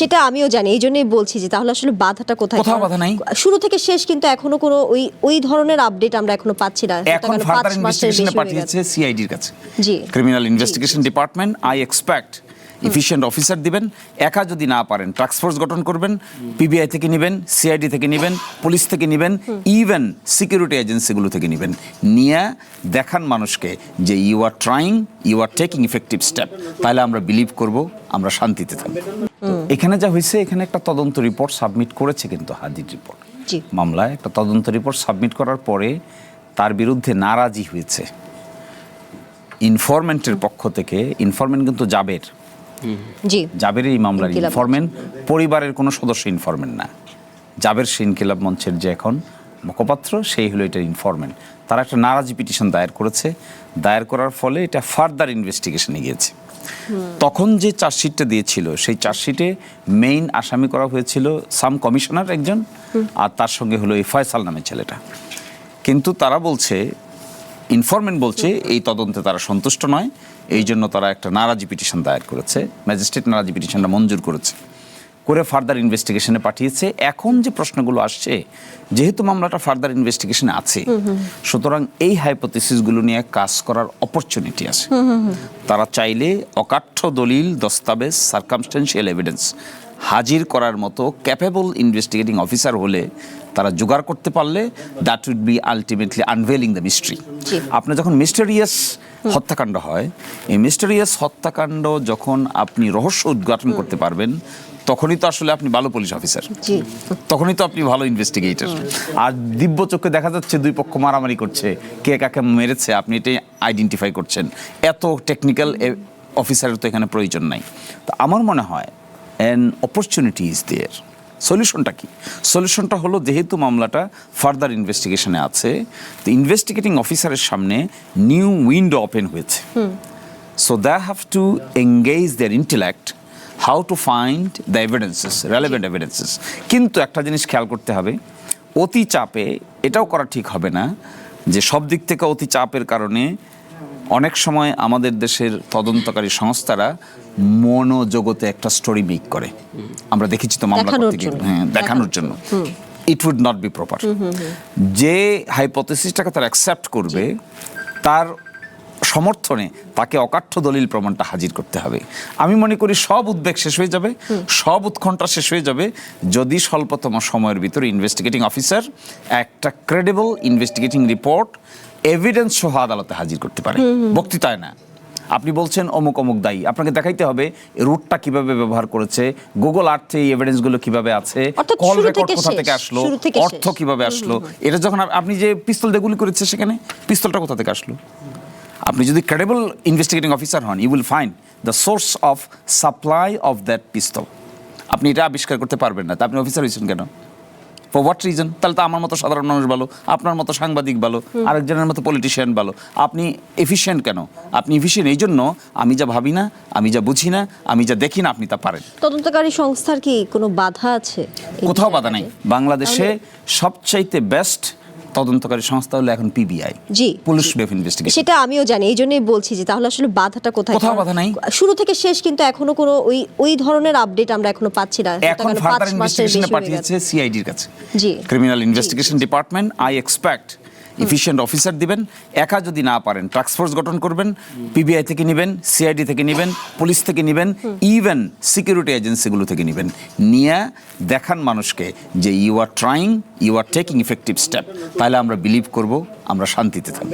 সেটা আমিও জানি, এই জন্যই বলছি যে তাহলে আসলে বাধাটা কোথায়? কোথাও বাধা নাই, শুরু থেকে শেষ কিন্তু এখনো কোনো ওই ধরনের আপডেট আমরা এখনো পাচ্ছি না। এখন ফার্দার ইনভেস্টিগেশনে পাঠিয়েছে সিআইডির কাছে, জি criminal investigation department. I expect efficient officer দিবেন, একা যদি না পারেন টাস্ক ফোর্স গঠন করবেন, পিবিআই থেকে নেবেন, সিআইডি থেকে নেবেন, পুলিশ থেকে নেবেন, ইভেন সিকিউরিটি এজেন্সিগুলো থেকে নেবেন, নিয়ে দেখান মানুষকে যে you are trying, you are taking effective step, তাহলে আমরা বিলিভ করব, আমরা শান্তিতে থাকব। এখানে যা হয়েছে, এখানে একটা তদন্ত রিপোর্ট সাবমিট করেছে, কিন্তু হাজির রিপোর্ট মামলায় একটা তদন্ত রিপোর্ট সাবমিট করার পরে তার বিরুদ্ধে নারাজি হয়েছে ইনফরমেন্টের পক্ষ থেকে। ইনফরমেন্ট কিন্তু জাবের এই মামলার ইনফরমেন্ট, পরিবারের কোনো সদস্য ইনফরমেন্ট না। জাবের সে ইনকিলাব মঞ্চের যে এখন মুখপাত্র, সেই হলো এটার ইনফরমেন্ট। তারা একটা নারাজি পিটিশন দায়ের করেছে, দায়ের করার ফলে এটা ফার্দার ইনভেস্টিগেশনে গিয়েছে। তখন যে চার্জশিটটা দিয়েছিল, সেই চার্জশিটে মেইন আসামি করা হয়েছিল সাম কমিশনার একজন, আর তার সঙ্গে হলো এই ফয়সাল নামের ছেলেটা। কিন্তু তারা বলছে, ইনফরমেন্ট বলছে, এই তদন্তে তারা সন্তুষ্ট নয়, এই জন্য তারা একটা নারাজি পিটিশন দায়ের করেছে। ম্যাজিস্ট্রেট নারাজি পিটিশনটা মঞ্জুর করেছে, করে ফার্দার ইনভেস্টিগেশনে পাঠিয়েছে। এখন যে প্রশ্নগুলো আসছে, যেহেতু মামলাটা ফার্দার ইনভেস্টিগেশনে আছে, সুতরাং এই হাইপোথিসিসগুলো নিয়ে কাজ করার অপরচুনিটি আছে। তারা চাইলে অকাঠ্য দলিল, দস্তাবেজ, সার্কামস্টেন্সিয়াল এভিডেন্স হাজির করার মতো ক্যাপেবল ইনভেস্টিগেটিং অফিসার হলে, তারা জোগাড় করতে পারলে, that would be ultimately unveiling the mystery. আপনার যখন মিস্টেরিয়াস হত্যাকাণ্ড হয়, এই মিস্টেরিয়াস হত্যাকাণ্ড যখন আপনি রহস্য উদ্ঘাটন করতে পারবেন, তখনই তো আসলে আপনি ভালো পুলিশ অফিসার, তখনই তো আপনি ভালো ইনভেস্টিগেটর। আর দিব্য চোখে দেখা যাচ্ছে দুই পক্ষ মারামারি করছে, কে কাকে মেরেছে, আপনি এটাই আইডেন্টিফাই করছেন। এত টেকনিক্যাল অফিসারের তো এখানে প্রয়োজন নাই। তো আমার মনে হয় অ্যান অপরচুনিটি ইজ দেয়ার। সলিউশনটা কি? সলিউশনটা হলো, যেহেতু মামলাটা ফার্দার ইনভেস্টিগেশনে আছে, তো ইনভেস্টিগেটিং অফিসারের সামনে নিউ উইন্ডো ওপেন হয়েছে। So they have to engage their intellect how to find the evidences, relevant evidences. কিন্তু একটা জিনিস খেয়াল করতে হবে, অতি চাপে এটাও করা ঠিক হবে না যে সব দিক থেকে অতি চাপের কারণে অনেক সময় আমাদের দেশের তদন্তকারী সংস্থারা মনোজগতে একটা স্টোরি মেক করে। আমরা দেখেছি তো মামলা করতে গিয়ে, দেখানোর জন্য। It would not be proper. যে হাইপোথিসিসটাকে তারা অ্যাকসেপ্ট করবে, তার সমর্থনে তাকে অকাঠ্য দলিল প্রমাণটা হাজির করতে হবে। আমি মনে করি সব উদ্বেগ শেষ হয়ে যাবে, সব উৎকণ্ঠা শেষ হয়ে যাবে, যদি স্বল্পতম সময়ের ভিতরে ইনভেস্টিগেটিং অফিসার একটা ক্রেডিবল ইনভেস্টিগেটিং রিপোর্ট, এভিডেন্স সহ আদালতে হাজির করতে পারে। বক্তৃতায় না। আপনি বলছেন অমুক অমুক দায়ী, আপনাকে দেখাইতে হবে রুটটা কিভাবে ব্যবহার করেছে, গুগল আর্থে এই এভিডেন্সগুলো কিভাবে আছে, কল রেকর্ড কোথা থেকে আসলো, অর্থ কিভাবে আসলো। এটা যখন আপনি যে পিস্তল দিয়ে গুলি করেছে, সেখানে পিস্তলটা কোথা থেকে আসলো। আপনি যদি ক্রেডিবল ইনভেস্টিগেটিং অফিসার হন, you will find the source of supply of that pistol. আপনি এটা আবিষ্কার করতে পারবেন না, তা আপনি অফিসার হয়েছেন কেন? For what reason? তাহলে তো আমার মতো সাধারণ মানুষ ভালো, আপনার মতো সাংবাদিক ভালো, আরেকজনের মতো পলিটিশিয়ান ভালো। আপনি এফিশিয়েন্ট কেন? আপনি এফিশিয়েন্ট এই জন্য, আমি যা ভাবি না, আমি যা বুঝি না, আমি যা দেখি না, আপনি তা পারেন। তদন্তকারী সংস্থার কি কোনো বাধা আছে? কোথাও বাধা নাই। বাংলাদেশে সবচাইতে বেস্ট তদন্তকারী সংস্থা হলো এখন PBI, police bureau of investigation. সেটা আমিও জানি, এই জন্যই বলছি যে তাহলে আসলে বাধাটা কোথায়? কোথাও বাধা নাই। শুরু থেকে শেষ কিন্তু এখনো কোনো ওই ধরনের আপডেট আমরা এখনো পাচ্ছি না। এখন ফার্দার ইনভেস্টিগেশনে পাঠিয়েছে সিআইডির কাছে, criminal investigation department. I expect efficient officer দিবেন, একা যদি না পারেন টাস্ক ফোর্স গঠন করবেন, পিবিআই থেকে নেবেন, সিআইডি থেকে নেবেন, পুলিশ থেকে নেবেন, ইভেন সিকিউরিটি এজেন্সিগুলো থেকে নেবেন, নিয়ে দেখান মানুষকে যে you are trying, you are taking effective step, তাহলে আমরা বিলিভ করব, আমরা শান্তিতে থাকব।